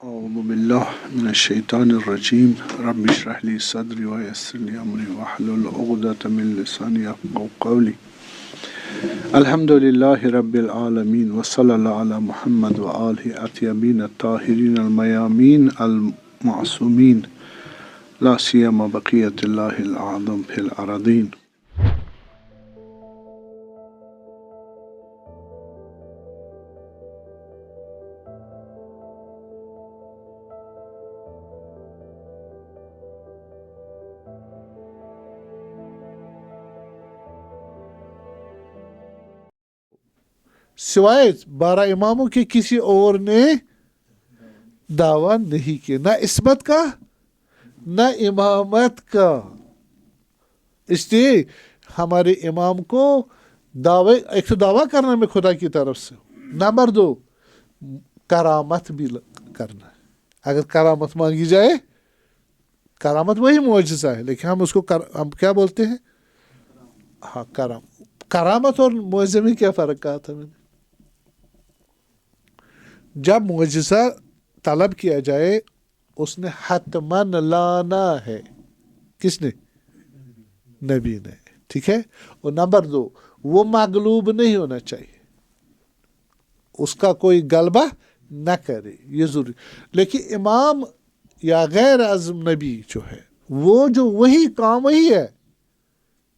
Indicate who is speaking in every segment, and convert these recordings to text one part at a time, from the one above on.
Speaker 1: أعوذ بالله من الشيطان الرجيم رب اشرح لي صدري ويسر لي أمري واحلل عقدة من لساني يفقهوا قولي الحمد لله رب العالمين وصلى الله على محمد وآله الطيبين الطاهرين الميامين المعصومين لا سيما بقية الله الأعظم في الأراضين.
Speaker 2: سوائے 12 اماموں کے کسی اور نے دعویٰ نہیں کیا، نہ عصمت کا نہ امامت کا. اس لیے ہمارے امام کو ایک تو دعویٰ کرنا میں خدا کی طرف سے، نمبر 2 کرامت بھی کرنا ہے. اگر کرامت مانگی جائے، کرامت وہی معجزہ ہے، لیکن ہم اس کو ہم کیا بولتے ہیں؟ ہاں، کرامت اور معجزے میں کیا فرق کہا تھا میں نے؟ جب معجزہ طلب کیا جائے اس نے حتماً لانا ہے. کس نے؟ نبی نے. ٹھیک ہے. اور نمبر 2 وہ مغلوب نہیں ہونا چاہیے، اس کا کوئی غلبہ نہ کرے، یہ ضروری. لیکن امام یا غیر اعظم نبی جو ہے وہ جو وہی کام وہی ہے،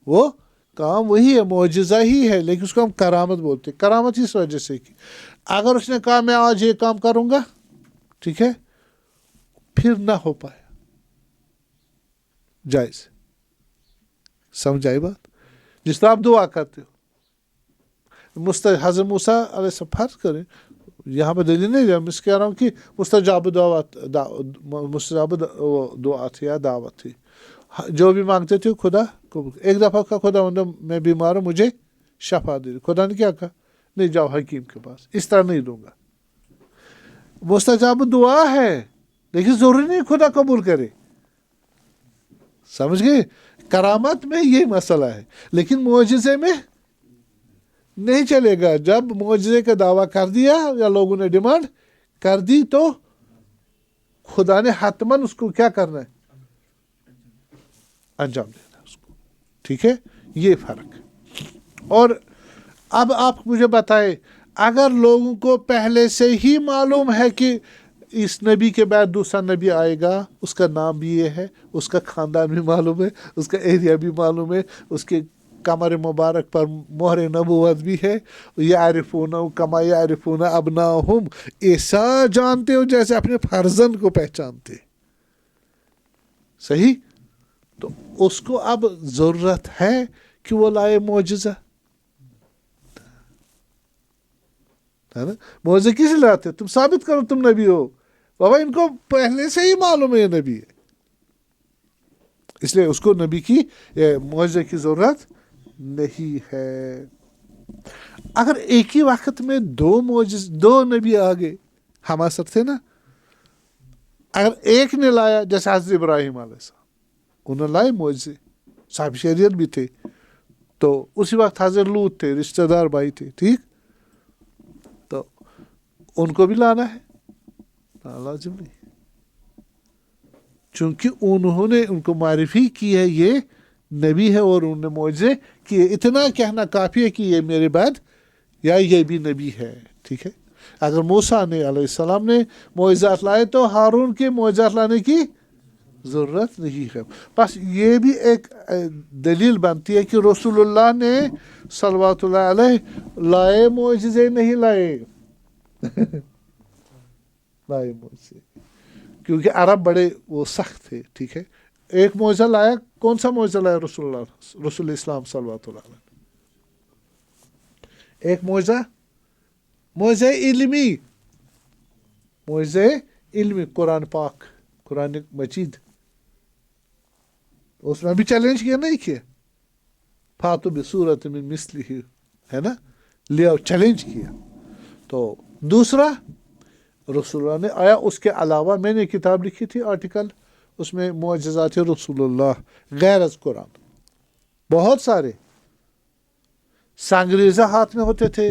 Speaker 2: وہ کام وہی ہے، معجزہ ہی ہے، لیکن اس کو ہم کرامت بولتے ہیں. کرامت اس وجہ سے کہ اگر اس نے کہا میں آج یہ کام کروں گا، ٹھیک ہے، پھر نہ ہو پایا، جائز. سمجھ آئی بات؟ جس طرح آپ دعا کرتے ہو، حضرت موسیٰ علیہ السلام، فرض کریں یہاں پہ دلیل نہیں ہے، میں اس کہہ رہا ہوں کہ مستجاب دعا تھی یا دعوت تھی، جو بھی مانگتے تھے خدا کو. ایک دفعہ کا خدا میں بیمار ہوں، مجھے شفا دے. خدا نے کیا کہا؟ نہیں، جاؤ حکیم کے پاس. اس طرح نہیں دوں گا. مستجاب دعا ہے، لیکن ضروری نہیں خدا قبول کرے. سمجھ گئے؟ کرامت میں یہ مسئلہ ہے، لیکن معجزے میں نہیں چلے گا. جب معجزے کا دعویٰ کر دیا یا لوگوں نے ڈیمانڈ کر دی تو خدا نے حتماً اس کو کیا کرنا ہے؟ انجام دینا اس کو. ٹھیک ہے، یہ فرق ہے. اور اب آپ مجھے بتائیں، اگر لوگوں کو پہلے سے ہی معلوم ہے کہ اس نبی کے بعد دوسرا نبی آئے گا، اس کا نام بھی یہ ہے، اس کا خاندان بھی معلوم ہے، اس کا ایریا بھی معلوم ہے، اس کے کمر مبارک پر مہر نبوت بھی ہے، یعرفون کما یعرفون ابناہم، ایسا جانتے ہو جیسے اپنے فرزند کو پہچانتے. صحیح؟ تو اس کو اب ضرورت ہے کہ وہ لائے معجزہ. ہے نا؟ معجزہ کس لیے لاتے؟ تم ثابت کرو تم نبی ہو. بابا ان کو پہلے سے ہی معلوم ہے یہ نبی ہے، اس لیے اس کو نبی کی معجزے کی ضرورت نہیں ہے. اگر ایک ہی وقت میں دو نبی آگے، ہم اثر تھے نا، اگر ایک نے لایا جیسے حضرت ابراہیم علیہ السلام، انہوں نے لائے معجزے، صاحب شریعت بھی تھے، تو اسی وقت حضرت لوط تھے، رشتہ دار بھائی تھے. ٹھیک، تو ان کو بھی لانا ہے؟ لازم نہیں، چونکہ انہوں نے ان کو معرفی کی ہے یہ نبی ہے اور انہوں نے معجزے کیے. اتنا کہنا کافی ہے کہ یہ میرے بعد یا یہ بھی نبی ہے. ٹھیک ہے. اگر موسیٰ نے علیہ السلام نے معجزات لائے تو ہارون کے معجزات لانے کی ضرورت نہیں ہے. بس یہ بھی ایک دلیل بنتی ہے کہ رسول اللہ نے صلوات اللہ علیہ لائے معجزے نہیں لائے. لائے معجزے، کیونکہ عرب بڑے وہ سخت تھے. ٹھیک ہے. ایک معجزہ لایا. کون سا معجزہ لایا رسول اسلام صلوات اللہ علیہ؟ ایک معجزہ علمی، قرآن پاک، قرآن مجید. اس میں بھی چیلنج کیا نہیں کیا؟ فاتو بصورت من مثلہ، ہے نا، لیا چیلنج کیا. تو دوسرا رسول اللہ نے آیا. اس کے علاوہ میں نے کتاب لکھی تھی، آرٹیکل، اس میں معجزات رسول اللہ غیر از قرآن بہت سارے. سانگریزہ ہاتھ میں ہوتے تھے،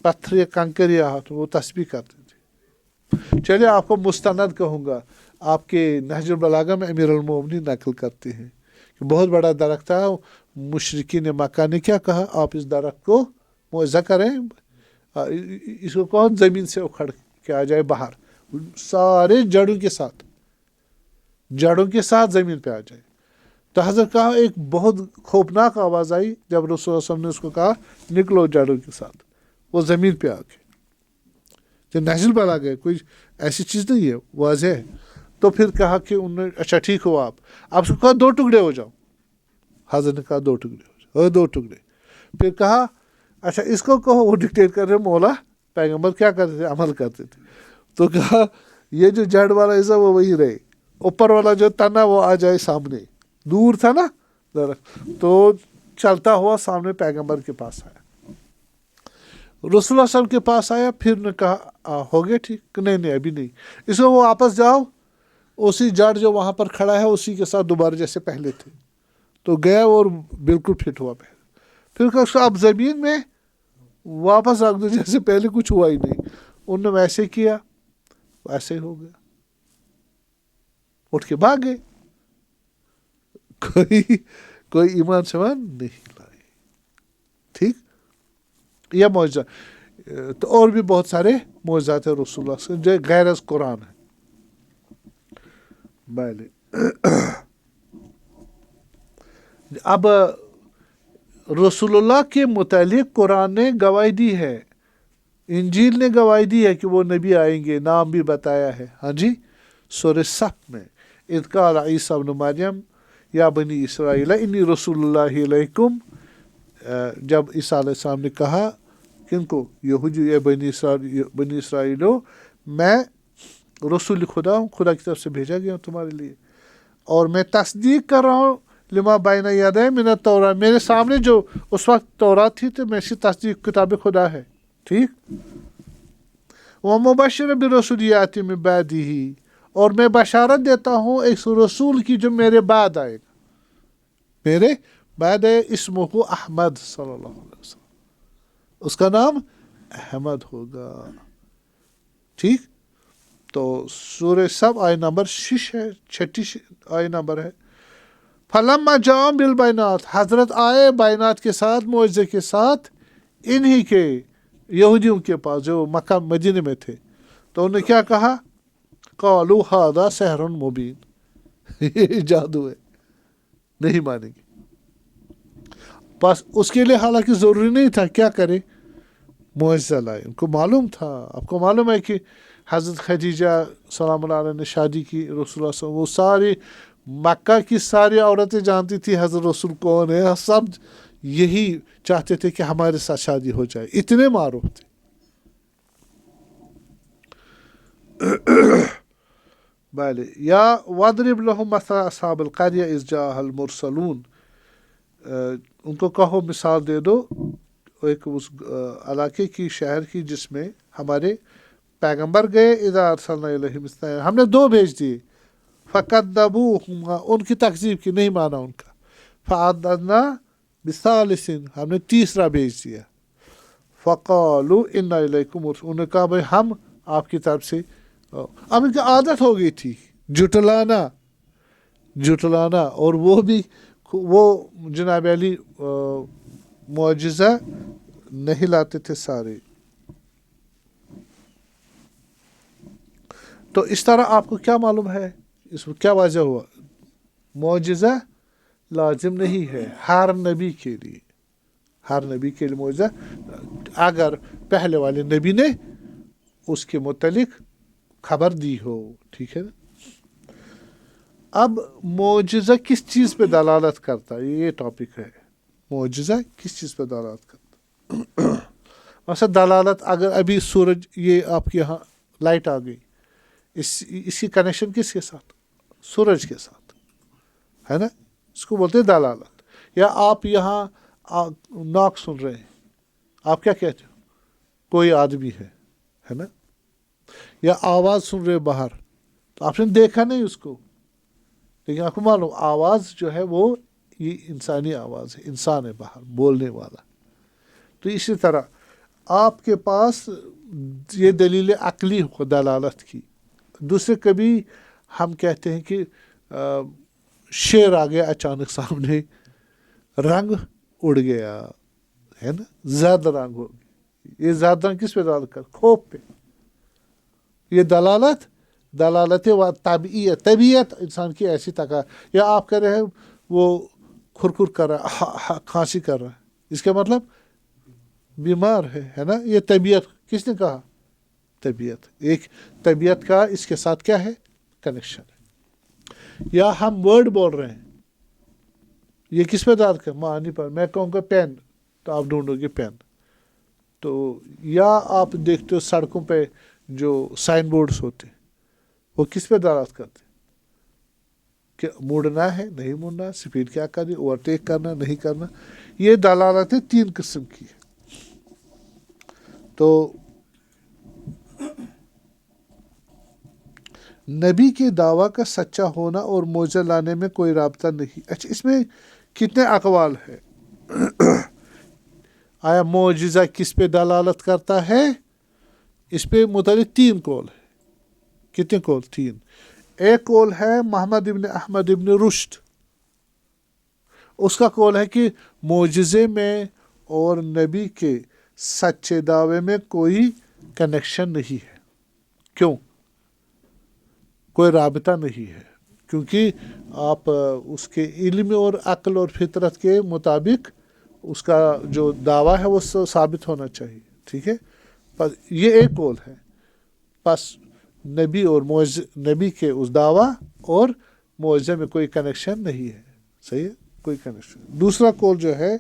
Speaker 2: پتھر یا کنکر یا ہاتھ، وہ تسبیح کرتے تھے. چلیے آپ کو مستند کہوں گا، آپ کے نہج البلاغہ میں امیر المومنین نقل کرتے ہیں کہ بہت بڑا درخت تھا، مشرکین مکہ نے کیا کہا، آپ اس درخت کو معاوضہ کریں، اس کو کون زمین سے اکھڑ کے آ جائے باہر، سارے جڑوں کے ساتھ زمین پہ آ جائے۔ تو حضرت کہا ایک بہت خوفناک آواز آئی جب رسول اللہ صلی اللہ علیہ وسلم نے اس کو کہا نکلو جڑوں کے ساتھ، وہ زمین پہ آ گئے۔ جو نہج البلاغہ ہے کوئی ایسی چیز نہیں ہے، واضح ہے۔ تو پھر کہا کہ انہوں نے اچھا ٹھیک ہو آپ اس کو کہا 2 ٹکڑے ہو جاؤ، حضرت نے کہا 2 ٹکڑے ہو جاؤ، 2 ٹکڑے۔ پھر کہا اچھا اس کو کہو، وہ ڈکٹیٹ کر رہے مولا پیغمبر کیا کرتے تھے، عمل کرتے تھے۔ تو کہا یہ جو جڑ والا حصہ وہ وہی رہے، اوپر والا جو تنا وہ آ جائے سامنے، دور تھا نا درخت، تو چلتا ہوا سامنے پیغمبر کے پاس آیا، رسول اللہ صلی اللہ علیہ وسلم کے پاس آیا۔ پھر نے کہا ہو گیا ٹھیک، نہیں ابھی نہیں، اس کو وہ واپس جاؤ، اسی جڑ جو وہاں پر کھڑا ہے اسی کے ساتھ دوبارہ جیسے پہلے تھے۔ تو گیا اور بالکل فٹ ہوا پہلے۔ پھر کہا اس کو اب زمین میں واپس رکھ دو جیسے پہلے کچھ ہوا ہی نہیں۔ انہوں نے ویسے کیا، ویسے ہی ہو گیا، اٹھ کے بھاگ گئے، کوئی ایمان سمان نہیں لائے۔ ٹھیک، یہ معجزہ۔ تو اور بھی بہت سارے معجزات ہیں رسول اللہ سے جو غیر از قرآن ہے۔ بله اب رسول اللہ کے متعلق قرآن نے گواہی دی ہے، انجیل نے گواہی دی ہے کہ وہ نبی آئیں گے، نام بھی بتایا ہے۔ ہاں جی، سورہ صف میں اذ قال عیسیٰ ابن مریم یا بنی اسرائیل انی رسول اللہ علیکم، جب عیسیٰ علیہ السلام نے کہا کن کو، یہودی، یا بنی اسرائیلو، میں رسول خدا ہوں، خدا کی طرف سے بھیجا گیا ہوں تمہارے لیے، اور میں تصدیق کر رہا ہوں لما بین یدی من التوراۃ، میرے سامنے جو اس وقت تورات تھی تو میں اس کی تصدیق کتاب خدا ہے۔ ٹھیک، ومبشرا برسول یاتی من بعدہ، اور میں بشارت دیتا ہوں ایک رسول کی جو میرے بعد آئے گا، میرے بعد ہے، اسمہ احمد صلی اللہ علیہ وسلم، اس کا نام احمد ہوگا۔ ٹھیک، تو سورہ صف آیہ نمبر 6 ہے، 6 آیہ نمبر ہے۔ فلما جاءہم بالبینات، حضرت آئے بینات کے ساتھ، معجزے کے ساتھ، انہی کے یہودیوں کے پاس جو مکہ مدینہ میں تھے، تو انہوں نے کیا کہا، قالوا ھذا سحر مبین، یہ جادو ہے، نہیں مانیں گے۔ بس اس کے لیے حالانکہ ضروری نہیں تھا، کیا کرے، معجزہ لائے، ان کو معلوم تھا۔ آپ کو معلوم ہے کہ حضرت خدیجہ سلام اللہ علیہ نے شادی کی رسول اللہ صلی اللہ علیہ وسلم، وہ ساری مکہ کی ساری عورتیں جانتی تھی حضرت رسول کون ہے، سب یہی چاہتے تھے کہ ہمارے ساتھ شادی ہو جائے، اتنے معروف تھے۔ بله یا واضرب لهم مثل اصحاب القریہ اذ جاءها المرسلون، ان کو کہو مثال دے دو ایک اس علاقے کی، شہر کی، جس میں ہمارے پیغمبر گئے، اذا ارسلنا الیہم اثنین، ہم نے 2 بھیج دیے، فکذبوہما، ان کی تکذیب کی، نہیں مانا ان کا، فعززنا بثالث، ہم نے تیسرا بھیج دیا، فقالوا انا الیکم مرسلون، انہوں نے کہا بھائی ہم آپ کی طرف سے۔ اب ان کی عادت ہو گئی تھی جھٹلانا، اور وہ بھی وہ جناب علی معجزہ نہیں لاتے تھے سارے۔ تو اس طرح آپ کو کیا معلوم ہے، اس میں کیا واضح ہوا، معجزہ لازم نہیں ہے ہر نبی کے لیے، ہر نبی کے لیے معجزہ، اگر پہلے والے نبی نے اس کے متعلق خبر دی ہو۔ ٹھیک ہے نا۔ اب معجزہ کس چیز پہ دلالت کرتا ہے، یہ ٹاپک ہے، معجزہ کس چیز پہ دلالت کرتا ہے۔ مثلا دلالت، اگر ابھی سورج، یہ آپ کے یہاں لائٹ آ گئی، اس کی کنیکشن کس کے ساتھ، سورج کے ساتھ ہے نا، اس کو بولتے ہیں دلالت۔ یا آپ یہاں ناک سن رہے ہیں، آپ کیا کہتے ہو، کوئی آدمی ہے نا، یا آواز سن رہے باہر، تو آپ نے دیکھا نہیں اس کو، لیکن آپ کو معلوم آواز جو ہے وہ یہ انسانی آواز ہے، انسان ہے باہر بولنے والا۔ تو اسی طرح آپ کے پاس یہ دلیل عقلی ہو دلالت کی. دوسرے کبھی ہم کہتے ہیں کہ شیر آ گیا اچانک سامنے, رنگ اڑ گیا, ہے نا, زیادہ رنگ ہو گیا. یہ زیادہ رنگ کس پہ دلالت کر؟ خوف پہ. یہ دلالت و طبیعت انسان کی ایسی تکا. یا آپ کہہ رہے ہیں وہ کھر کر رہا ہے, کھانسی کر رہا ہے, اس کا مطلب بیمار ہے نا. یہ طبیعت کس نے کہا؟ طبیعت. ایک طبیعت کا اس کے ساتھ کیا ہے؟ کنیکشن ہے. یا ہم ورڈ بول رہے ہیں, یہ کس پہ دار کر؟ معنی پر. میں کہوں گا پین تو آپ ڈھونڈو گے پین. تو یا آپ دیکھتے ہو سڑکوں پہ جو سائن بورڈز ہوتے ہیں, وہ کس پہ دلالت کرتے ہیں؟ کہ مڑنا ہے, نہیں مڑنا, سپیڈ کیا کرنی, اوورٹیک کرنا, نہیں کرنا. یہ دلالتیں 3 قسم کی ہے. تو نبی کے دعویٰ کا سچا ہونا اور معجزہ لانے میں کوئی رابطہ نہیں. اچھا, اس میں کتنے اقوال ہے؟ آیا معجزہ کس پہ دلالت کرتا ہے؟ اس پہ متعلق 3 قول ہے. کتنے قول؟ 3. ایک قول ہے محمد ابن احمد ابن رشد, اس کا قول ہے کہ معجزے میں اور نبی کے سچے دعوے میں کوئی کنیکشن نہیں ہے. کیوں؟ کوئی رابطہ نہیں ہے, کیونکہ آپ اس کے علم اور عقل اور فطرت کے مطابق اس کا جو دعویٰ ہے وہ ثابت ہونا چاہیے. ٹھیک ہے, بس یہ ایک قول ہے. بس نبی اور نبی کے اس دعویٰ اور معجزے میں کوئی کنیکشن نہیں ہے. صحیح ہے, کوئی کنیکشن. دوسرا قول جو ہے,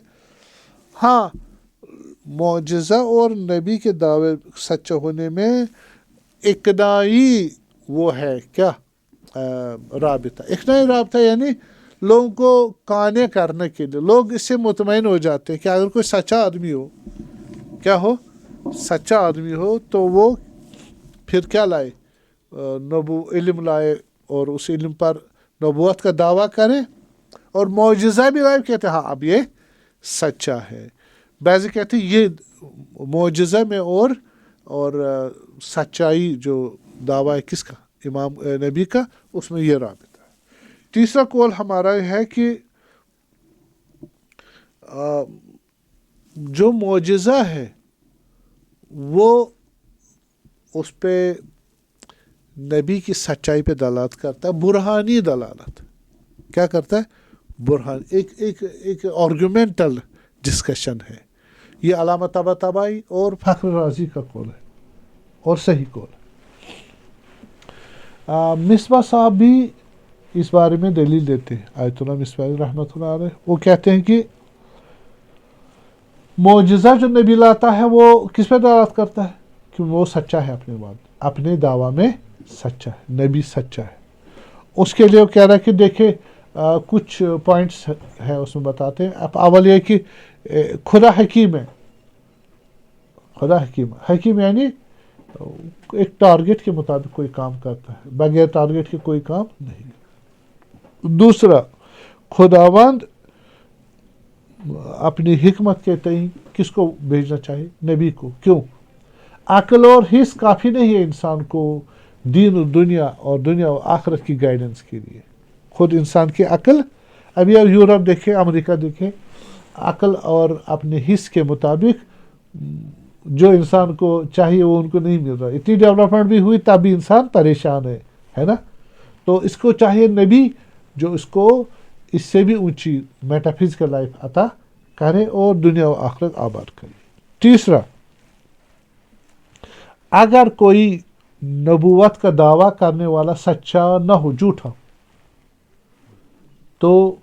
Speaker 2: ہاں معجزہ اور نبی کے دعوے سچا ہونے میں اقتدائی وہ ہے کیا رابطہ. اقتدائی رابطہ یعنی لوگوں کو قانع کرنے کے لیے لوگ اس سے مطمئن ہو جاتے ہیں کہ اگر کوئی سچا آدمی ہو, کیا ہو, سچا آدمی ہو, تو وہ پھر کیا لائے؟ علم لائے, اور اس علم پر نبوت کا دعویٰ کرے, اور معجزہ بھی لائے. کہتے ہیں ہاں اب یہ سچا ہے. بعض کہتے ہیں یہ معجزہ میں اور سچائی جو دعویٰ ہے کس کا؟ امام نبی کا, اس میں یہ رابطہ ہے. تیسرا قول ہمارا ہے کہ جو معجزہ ہے وہ اس پہ نبی کی سچائی پہ دلالت کرتا ہے, برہانی دلالت. کیا کرتا ہے؟ برہان. ایک آرگومنٹل ڈسکشن ہے. یہ علامہ طباطبائی اور فخر رازی کا قول ہے, اور صحیح قول ہے. مصباح صاحب بھی اس بارے میں دلیل دیتے ہیں, آیت اللہ مصباح رحمۃ اللہ علیہ. وہ کہتے ہیں کہ معجزہ جو نبی لاتا ہے وہ کس پہ دعوت کرتا ہے؟ کہ وہ سچا ہے, اپنے دعویٰ میں سچا ہے, نبی سچا ہے. اس کے لیے وہ کہہ رہا ہے کہ دیکھیں کچھ پوائنٹس ہیں اس میں بتاتے ہیں. اول یہ کہ خدا حکیم ہے. خدا حکیم یعنی ایک ٹارگٹ کے مطابق کوئی کام کرتا ہے, بغیر ٹارگٹ کے کوئی کام نہیں. دوسرا, خداوند اپنی حکمت کے تئیں کس کو بھیجنا چاہیے؟ نبی کو. کیوں؟ عقل اور حس کافی نہیں ہے انسان کو دین و دنیا و آخرت کی گائیڈنس کے لیے. خود انسان کی عقل, ابھی آپ یورپ دیکھیں, امریکہ دیکھیں, عقل اور اپنے حس کے مطابق جو انسان کو چاہیے وہ ان کو نہیں مل رہا. اتنی ڈیولپمنٹ بھی ہوئی تب بھی انسان پریشان ہے نا. تو اس کو چاہیے نبی جو اس کو اس سے بھی اونچی میٹافزیکل لائف عطا کرے اور دنیا و آخرت آباد کرے. تیسرا, اگر کوئی نبوت کا دعویٰ کرنے والا سچا نہ ہو, جھوٹا, تو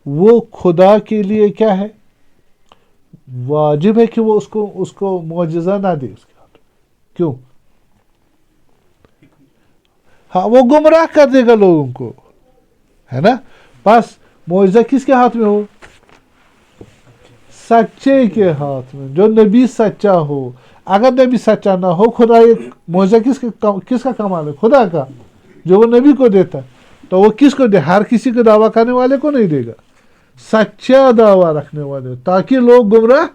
Speaker 2: وہ خدا کے لیے کیا ہے؟ واجب ہے کہ وہ اس کو معجزہ نہ دے اس کے ہاتھ. کیوں؟ ہاں وہ گمراہ کر دے گا لوگوں کو, ہے نا. بس معجزہ کس کے ہاتھ میں ہو؟ سچے کے ہاتھ میں, جو نبی سچا ہو. اگر نبی سچا نہ ہو, خدا ایک معجزہ کس کا کمال ہے؟ خدا کا, جو وہ نبی کو دیتا ہے. تو وہ کس کو دے؟ ہر کسی کو دعویٰ کرنے والے کو نہیں دے گا, سچا دعویٰ رکھنے والے, تاکہ لوگ گمراہ.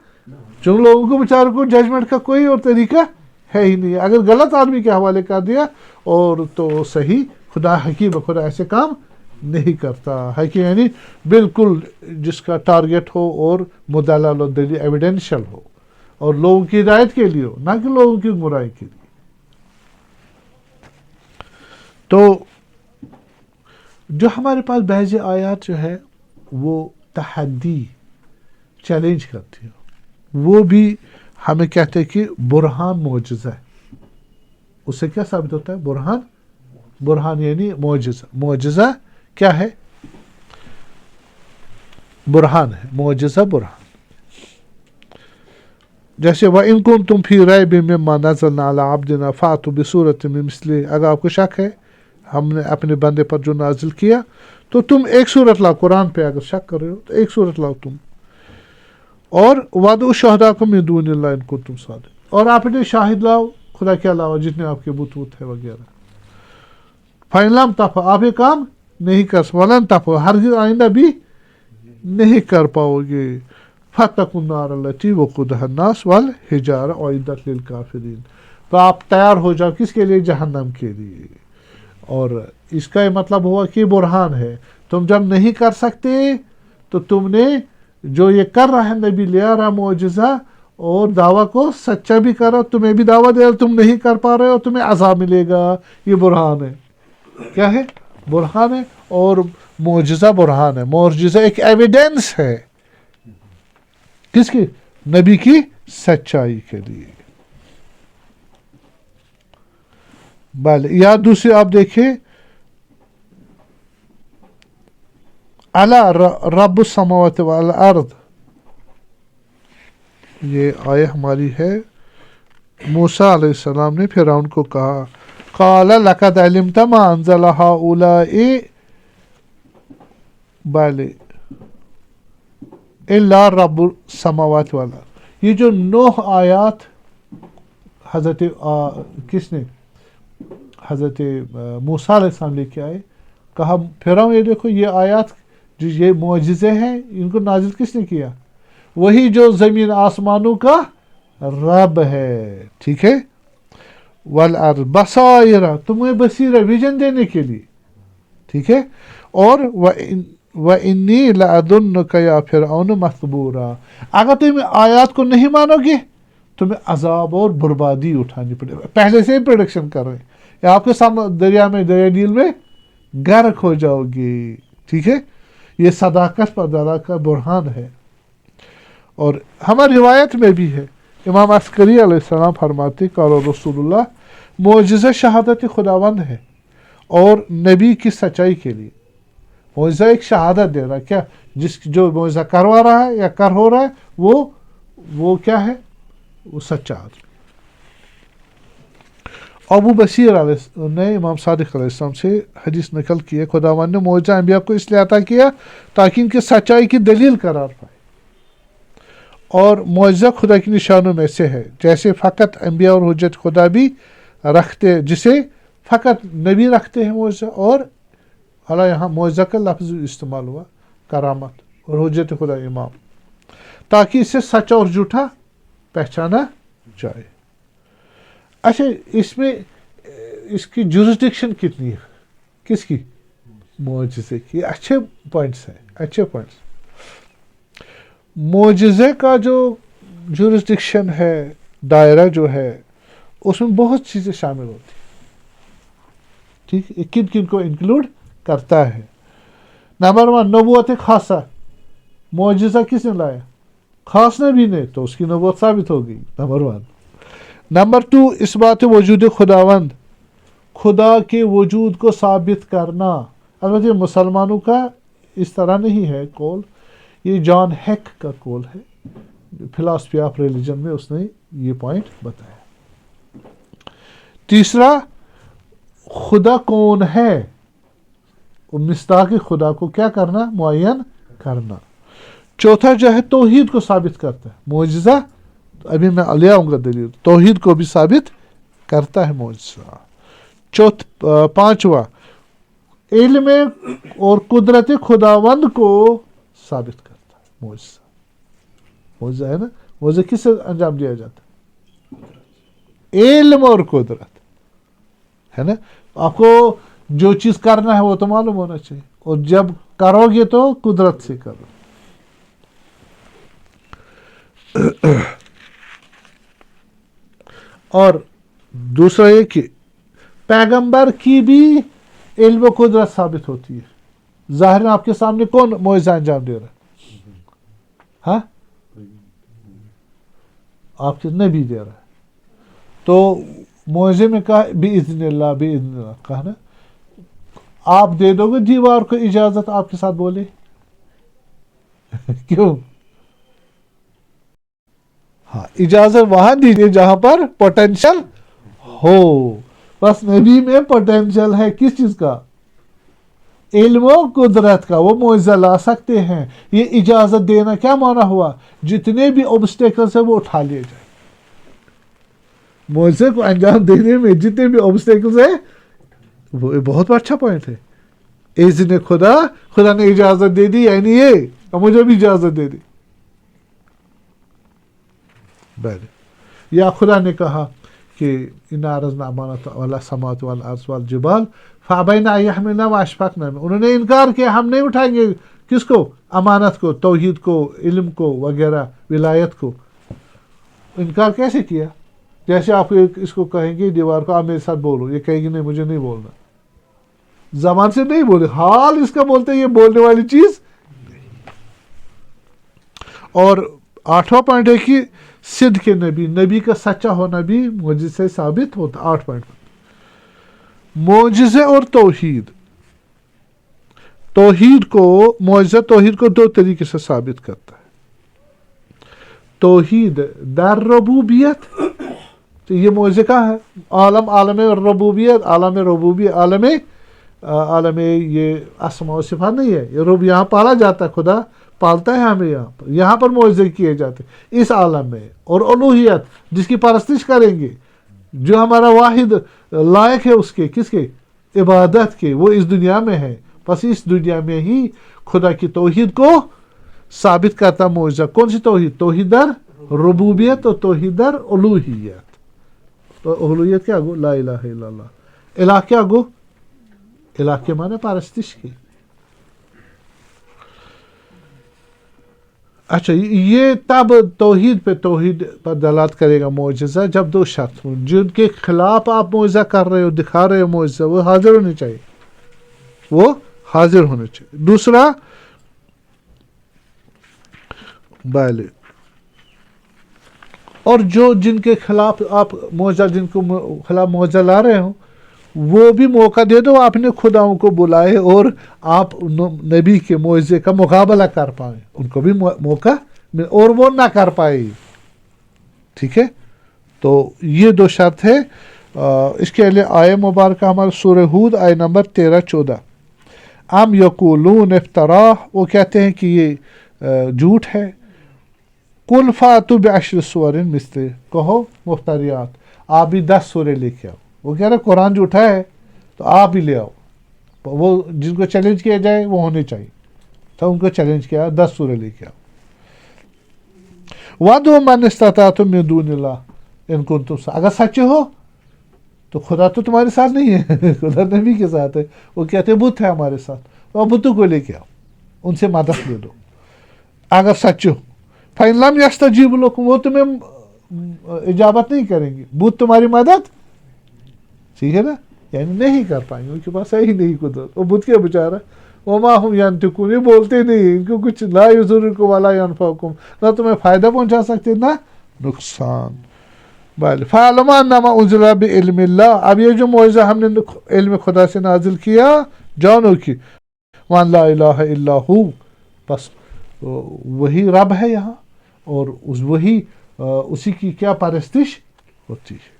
Speaker 2: جو لوگوں کو بیچاروں کو ججمنٹ کا کوئی اور طریقہ ہے ہی نہیں. اگر غلط آدمی کے حوالے کر دیا اور تو صحیح, خدا حکیم, خدا ایسے کام نہیں کرتا. حکیم یعنی بالکل جس کا ٹارگٹ ہو اور مدلل و دلیل ایویڈینشل ہو اور لوگوں کی ہدایت کے لیے ہو, نہ کہ لوگوں کی گمراہی کے لیے. تو جو ہمارے پاس بعض آیات جو ہے وہ تحدی چیلنج کرتی ہے, وہ بھی ہمیں کہتے ہیں کہ برہان معجزہ ہے. اس سے کیا ثابت ہوتا ہے؟ برہان, برہان یعنی معجزہ. معجزہ کیا ہے؟ برہان ہے, معجزہ برہان. جیسے وَإِن كُنتُمْ فِي رَيْبٍ مِّمَّا نَزَّلْنَا عَلَىٰ عَبْدِنَا فَأْتُوا بِسُورَةٍ مِّن مِّثْلِهِ. اگر آپ کو شک ہے ہم نے اپنے بندے پر جو نازل کیا تو تم ایک صورت لاؤ. قرآن پہ اگر شک کر رہے ہو تو ایک صورت لاؤ تم. اور وَادْعُوا شُهَدَاءَكُم مِّن دُونِ اللَّهِ إِن كُنتُمْ صَادِقِينَ. اور آپ اپنے شاہد لاؤ خدا کے علاوہ جتنے آپ کے بت ہے وغیرہ. فَإِن لَّمْ تَفْعَلُوا, آپ یہ کام نہیں کر سکتے, وَلَن تَفْعَلُوا, ہرگز آئندہ بھی نہیں کر پاؤ گے. فَاتَّقُوا النَّارَ الَّتِي وَقُودُهَا النَّاسُ وَالْحِجَارَةُ أُعِدَّتْ لِلْكَافِرِينَ. تو آپ تیار ہو جاؤ کس کے لیے؟ جہنم کے لیے. اور اس کا یہ مطلب ہوا کہ برہان ہے. تم جب نہیں کر سکتے تو تم نے جو یہ کر رہا ہے نبی, لے آ رہا معجزہ اور دعویٰ کو سچا بھی کرو, تمہیں بھی دعویٰ دے رہا, تم نہیں کر پا رہے ہو, تمہیں عذاب ملے گا. یہ برہان ہے. کیا ہے؟ برہان ہے. اور معجزہ برہان ہے. معجزہ ایک ایویڈنس ہے کس کی؟ نبی کی سچائی کے لیے. بھلے یا دوسری آپ دیکھیں, اعلیٰ رب السماوات والارض, یہ آیہ ہماری ہے. موسیٰ علیہ السلام نے فرعون کو کہا, قال لقد علمت ما انزل هؤلاء بھلے الا رب السماوات والارض. یہ جو 9 آیات حضرت کس نے, حضرت موسیٰ علیہ السلام لے کے آئے, کہا فرعون یہ دیکھو یہ آیات جو یہ معجزے ہیں ان کو نازل کس نے کیا؟ وہی جو زمین آسمانوں کا رب ہے. ٹھیک ہے. والارض بصائر, تمہیں بصیرہ ویژن دینے کے لیے. ٹھیک ہے. اور وَإِنِّي لَأَظُنُّكَ يَا فِرْعَوْنُ مَثْبُورًا, اگر تم آیات کو نہیں مانو گے تمہیں عذاب اور بربادی اٹھانی پڑے. پہلے سے ہی پریڈکشن کر رہے ہیں, یا آپ کے سامنے دریا نیل میں غرق ہو جاؤ گے. ٹھیک ہے. یہ صداقت پر دلالت کا برہان ہے. اور ہماری روایت میں بھی ہے, امام عسکری علیہ السلام فرماتے قال رسول اللہ, معجزہ شہادت خداوند ہے اور نبی کی سچائی کے لیے. معجزہ ایک شہادت دے رہا ہے, کیا جس جو معجزہ کروا رہا ہے یا کر ہو رہا ہے وہ کیا ہے؟ وہ سچا آدمی. ابو بصیر نے امام صادق علیہ السلام سے حدیث نقل کی ہے, خداوند نے معجزہ انبیاء کو اس لیے عطا کیا تاکہ ان کی سچائی کی دلیل قرار پائے. اور معجزہ خدا کی نشانوں میں سے ہے, جیسے فقط انبیاء اور حجت خدا بھی رکھتے, جسے فقط نبی رکھتے ہیں معجزہ, اور حالا یہاں معجزہ کا لفظ استعمال ہوا, کرامت اور حجت خدا امام, تاکہ اس سے سچا اور جھوٹا پہچانا جائے. اچھا, اس میں اس کی جورسڈکشن کتنی ہے؟ کس کی؟ معجزے کی. اچھے پوائنٹس ہیں, اچھے پوائنٹس. معجزے کا جو جورسڈکشن ہے, دائرہ جو ہے, اس میں بہت چیزیں شامل ہوتی ہیں. ٹھیک, کن کن کو انکلوڈ کرتا ہے؟ نمبر 1 نبوت خاصہ. معجزہ کس نے لایا؟ خاص نبی نے, تو اس کی نبوت ثابت ہو گئی. نمبر 1. نمبر 2 اس بات وجود خداوند, خدا کے وجود کو ثابت کرنا. البتہ مسلمانوں کا اس طرح نہیں ہے قول, یہ جان ہیک کا قول ہے, فلاسفی آف ریلیجن میں اس نے یہ پوائنٹ بتایا. تیسرا, خدا کون ہے, مصداق خدا کو کیا کرنا؟ معین کرنا. چوتھا جو ہے توحید کو ثابت کرتا ہے. معجزہ ابھی میں لے آؤں گا دلیل, توحید کو بھی ثابت کرتا ہے معجزہ. پانچواں علم اور قدرت خداوند کو ثابت کرتا ہے معجزہ. معجزہ ہے نا, موعظے کس سے انجام دیا جاتا ہے؟ علم اور قدرت ہے نا. آپ کو جو چیز کرنا ہے وہ تو معلوم ہونا چاہیے, اور جب کرو گے تو قدرت سے کرو. اور دوسرا یہ کہ پیغمبر کی بھی علم و قدرت ثابت ہوتی ہے. ظاہر آپ کے سامنے کون معجزہ انجام دے رہا ہے؟ ہاں, آپ کے نبی دے رہا ہے. تو معجزے میں کہا بِإِذْنِ اللَّهِ بِإِذْنِ اللَّهِ کہا نا. آپ دے دو گے دیوار کو اجازت آپ کے ساتھ بولے؟ کیوں؟ ہاں, اجازت وہاں دیجیے جہاں پر پوٹینشل ہو. بس نبی میں پوٹینشل ہے کس چیز کا؟ علم و قدرت کا. وہ معجزہ لا سکتے ہیں. یہ اجازت دینا کیا معنی ہوا؟ جتنے بھی اوبسٹیکلس ہیں وہ اٹھا لیے جائیں. معجزے کو انجام دینے میں جتنے بھی اوبسٹیکلس ہیں, وہ بہت اچھا پوائنٹ ہے. اذن خدا نے اجازت دے دی, یعنی یہ مجھے بھی اجازت دے دی. یا خدا نے کہا کہ انا عرضنا الامانۃ علی السماوات والارض والجبال فابین ان یحملنها واشفقن منها. انہوں نے انکار کیا, ہم نہیں اٹھائیں گے کس کو؟ امانت کو, توحید کو, علم کو وغیرہ, ولایت کو. انکار کیسے کیا؟ جیسے آپ اس کو کہیں گے دیوار کو آپ میرے ساتھ بولو, یہ کہے گی نہیں مجھے نہیں بولنا. زبان سے نہیں بولے, حال اس کا بولتے ہیں یہ بولنے والی چیز. اور 8واں پوائنٹ ہے کہ صدق نبی, نبی کا سچا ہونا بھی معجزے سے ثابت ہوتا. 8 پوائنٹ معجزے اور توحید. توحید کو معجزہ توحید کو 2 طریقے سے ثابت کرتا ہے. توحید در ربوبیت, تو یہ معجزہ کہاں ہے؟ عالم ربوبیت, عالم یہ اسماء و صفات نہیں ہے. یہ رب یہاں پالا جاتا ہے, خدا پالتا ہے ہمیں یہاں پر معجزے کیے جاتے ہیں اس عالم میں. اور الوہیت جس کی پرستش کریں گے, جو ہمارا واحد لائق ہے اس کے, کس کے؟ عبادت کے, وہ اس دنیا میں ہے. بس اس دنیا میں ہی خدا کی توحید کو ثابت کرتا معجزہ. کون سی توحید؟ توحید در ربوبیت اور توحید در الوہیت. تو الوہیت کیا گو؟ لا الہ الا اللہ. الہ کیا گو؟ الہ کے معنی پرستش کی. اچھا, یہ تب توحید پر دلالت کرے گا معجزہ جب 2 شرط ہوں. جن کے خلاف آپ معجزہ کر رہے ہو, دکھا رہے ہو معجزہ, وہ حاضر ہونے چاہیے. وہ حاضر ہونے چاہیے. دوسرا بالے, اور جن کے خلاف آپ معجزہ, جن کو خلاف معجزہ لا رہے ہو, وہ بھی موقع دے دو اپنے خداؤں کو بلائے اور آپ نبی کے معجزے کا مقابلہ کر پائیں. ان کو بھی موقع اور وہ نہ کر پائے. ٹھیک ہے, تو یہ 2 شرط ہے. اس کے لیے آیہ مبارکہ ہمارے سورہ ہود آیہ نمبر 13-14. ام یقولون افتراہ, وہ کہتے ہیں کہ یہ جھوٹ ہے. قل فاتوا بعشر سور مثلہ, کہو مفتریات, آپ بھی 10 سورے لے کے آؤ. وہ کہہ رہے قرآن جھوٹا ہے تو آپ بھی لے آؤ. وہ جن کو چیلنج کیا جائے وہ ہونے چاہیے, تو ان کو چیلنج کیا 10 سورے لے کے آؤ. وَادْعُوا مَنِ اسْتَطَعْتُم مِّن دُونِ اللَّهِ إِن كُنتُمْ صَادِقِينَ. اگر سچے ہو تو خدا تو تمہارے ساتھ نہیں ہے, خدا نبی کے ساتھ ہے. وہ کہتے ہیں بت ہے ہمارے ساتھ, وہ بتوں کو لے کے آؤ, ان سے مدد لے دو اگر سچے ہو. فَإِن لَمْ يَسْتَجِيبُوا لَكُمْ, وہ تمہیں اجابت نہیں کریں گے, بت تمہاری مدد, ٹھیک ہے نا, یعنی نہیں کر پائیں گے, ان کے پاس ہے ہی نہیں قدرت. وہ بت کے بیچارہ, وَمَا هُمْ يَنْطِقُونَ, یہ بولتے نہیں, ان کو کچھ لا يَضُرُّكُمْ وَلَا يَنْفَعُكُمْ, نہ تمہیں فائدہ پہنچا سکتے نہ نقصان. فَاعْلَمُوا أَنَّمَا أُنزِلَ بِعِلْمِ اللَّهِ, اب یہ جو معجزہ ہم نے علم خدا سے نازل کیا, جانو کہ وَأَن لَا إِلَٰهَ إِلَّا هُوَ, بس وہی رب ہے یہاں, اور وہی اسی کی کیا پرستش ہوتی ہے.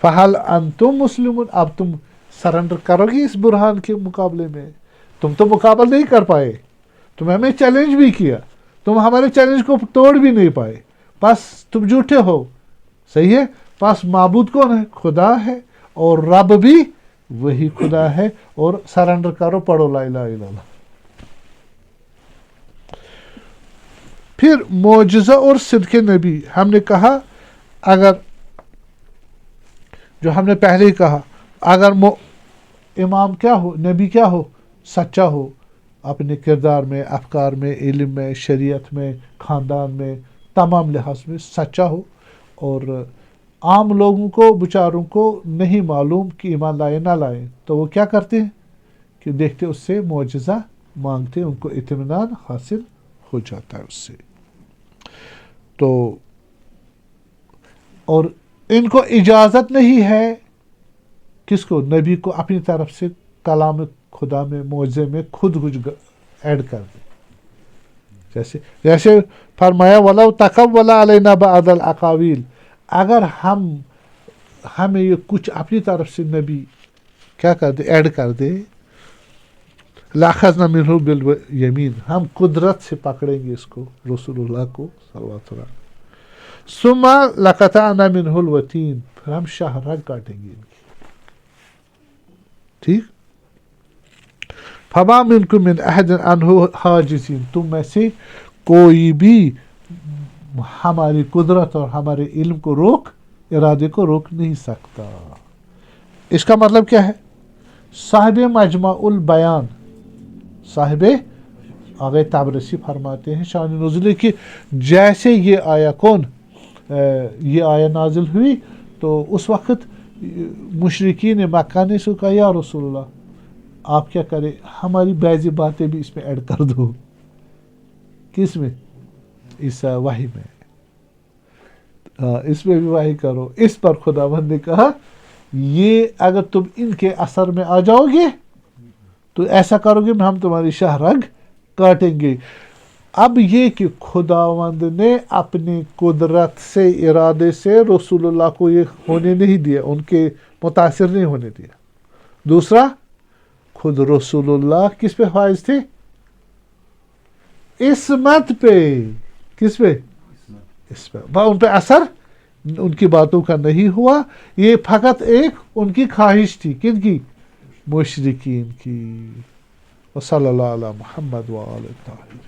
Speaker 2: فَهَلْ أَنْتُمْ مُسْلِمُونَ, اب تم سرنڈر کرو گی اس برہان کے مقابلے میں؟ تم تو مقابل نہیں کر پائے, تم ہمیں چیلنج بھی کیا, تم ہمارے چیلنج کو توڑ بھی نہیں پائے, بس تم جھوٹے ہو. صحیح ہے, بس معبود کون ہے؟ خدا ہے, اور رب بھی وہی خدا ہے. اور سرنڈر کرو, پڑھو لا الہ الا اللہ. پھر معجزہ اور صدق نبی. ہم نے کہا اگر جو ہم نے پہلے ہی کہا اگر امام کیا ہو, نبی کیا ہو, سچا ہو اپنے کردار میں, افکار میں, علم میں, شریعت میں, خاندان میں, تمام لحاظ میں سچا ہو, اور عام لوگوں کو بیچاروں کو نہیں معلوم کہ ایمان لائے نہ لائیں, تو وہ کیا کرتے ہیں کہ دیکھتے اس سے معجزہ مانگتے, ان کو اطمینان حاصل ہو جاتا ہے اس سے. تو اور ان کو اجازت نہیں ہے کس کو, نبی کو اپنی طرف سے کلام خدا میں, معجزے میں خود کچھ ایڈ کر دے. جیسے فرمایا وَلَوْ تَقَوَّلَ عَلَيْنَا بَعْضَ الْأَقَاوِيلِ, اگر ہمیں یہ کچھ اپنی طرف سے نبی کیا کر دے, ایڈ کر دے, لَأَخَذْنَا مِنْهُ بِالْيَمِينِ, ہم قدرت سے پکڑیں گے اس کو, رسول اللہ کو صلی اللہ علیہ وسلم. ثُمَّ لَقَطَعْنَا مِنْهُ الْوَتِينَ, پھر ہم شاہ رگ کاٹیں گے ان کی. ٹھیک. فَمَا مِنْكُمْ مِنْ أَحَدٍ عَنْهُ حَاجِزِينَ, تم میں سے کوئی بھی ہماری قدرت اور ہمارے علم کو ارادے کو روک نہیں سکتا. اس کا مطلب کیا ہے؟ صاحب مجمع البیان, صاحب آگے تبرسی فرماتے ہیں شان نزول کی, جیسے یہ آیا نازل ہوئی تو اس وقت مشرکین مکہ نے کہا یا رسول اللہ آپ کیا کریں, ہماری بعضی باتیں بھی اس میں ایڈ کر دو. کس میں؟ اس وحی میں, اس میں بھی وحی کرو. اس پر خداوند نے کہا یہ اگر تم ان کے اثر میں آ جاؤ گے تو ایسا کرو گے ہم تمہاری شاہ رگ کاٹیں گے. اب یہ کہ خداوند نے اپنی قدرت سے, ارادے سے رسول اللہ کو یہ ہونے نہیں دیا, ان کے متاثر نہیں ہونے دیا. دوسرا, خود رسول اللہ کس پہ فائز تھے؟ عصمت پہ. کس پہ؟ اس پہ. ان پہ اثر ان کی باتوں کا نہیں ہوا, یہ فقط ایک ان کی خواہش تھی. کن کی؟ مشرکین کی. وصلی اللہ علی محمد وآلہ الطاہرین.